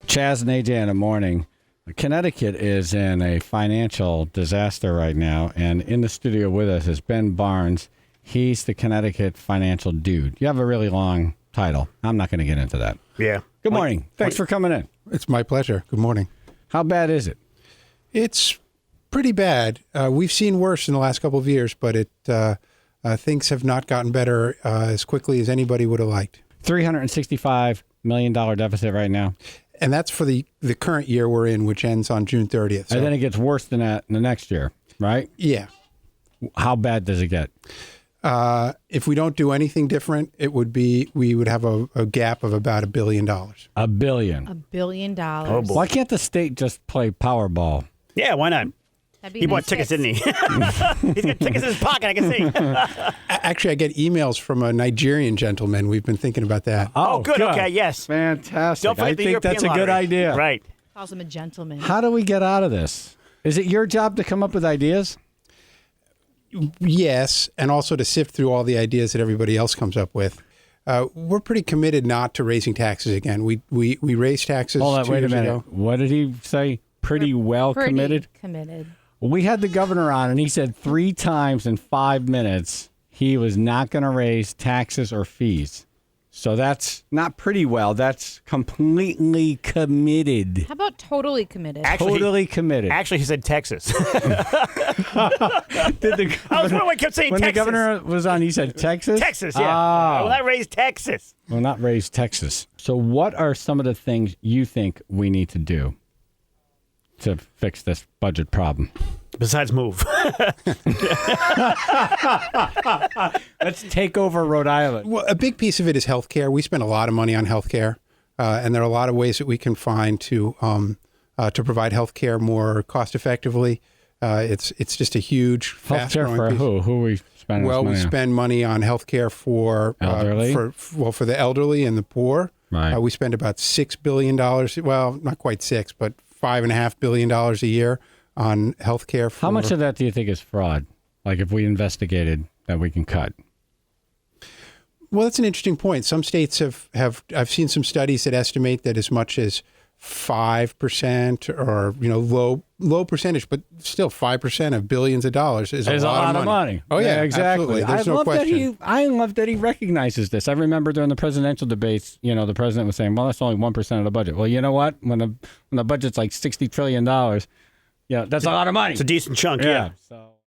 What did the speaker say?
Chaz and AJ in the morning. Connecticut is in a financial disaster right now, and in the studio with us is Ben Barnes. He's the Connecticut financial dude. You have a really long title. I'm not going to get into that. Yeah. Good morning. Thanks for coming in. It's my pleasure. Good morning. How bad is it? It's pretty bad. We've seen worse in the last couple of years, but things have not gotten better as quickly as anybody would have liked. $365 million deficit right now. And that's for the current year we're in, which ends on June 30th. So, And then it gets worse than that in the next year, right? yeah. How bad does it get? If we don't do anything different, we would have a gap of about $1 billion. $1 billion. $1 billion. Oh, boy. Why can't the state just play Powerball? Yeah, why not? That'd be He a bought nice tickets, fix. didn't he? He's got tickets in his pocket, I can see. Actually, I get emails from a Nigerian gentleman. We've been thinking about that. Oh, good. Okay, yes. Fantastic. Don't forget I the think European that's a good lottery. idea. Right. Calls him a gentleman. How do we get out of this? Is it your job to come up with ideas? Yes, and also to sift through all the ideas that everybody else comes up with. We're pretty committed not to raising taxes again. We raised taxes Hold on, 2 wait a years minute. ago. What did he say? Pretty well Pretty committed? committed. We had the governor on, and he said 3 times in 5 minutes he was not going to raise taxes or fees. So that's not pretty well. That's completely committed. How about totally committed? Totally committed. Actually, he said Texas. Did the I was wondering why he kept saying when Texas. the governor was on, he said Texas? Texas, yeah. Oh. Well, I raised Texas. Well, not raise Texas. So what are some of the things you think we need to do to fix this budget problem? Besides move. Let's take over Rhode Island. Well, a big piece of it is healthcare. We spend a lot of money on healthcare, and there are a lot of ways that we can find to provide healthcare more cost effectively. It's just a huge, fast Healthcare growing for piece. who? Who are we spending Well, this we money on? spend money on healthcare for Elderly? for the elderly and the poor. Right. We spend about $6 billion. Well, not quite six, but $5.5 billion a year on healthcare. How much of that do you think is fraud? Like if we investigated that we can cut? Well, that's an interesting point. Some states have I've seen some studies that estimate that as much as 5% or low percentage, but still 5% of billions of dollars is There's a lot of money. Oh yeah, exactly. Absolutely. There's no love question. I love that he recognizes this. I remember during the presidential debates, the president was saying, "Well, that's only 1% of the budget." Well, you know what? When the budget's like $60 trillion, that's a lot of money. It's a decent chunk, yeah. So.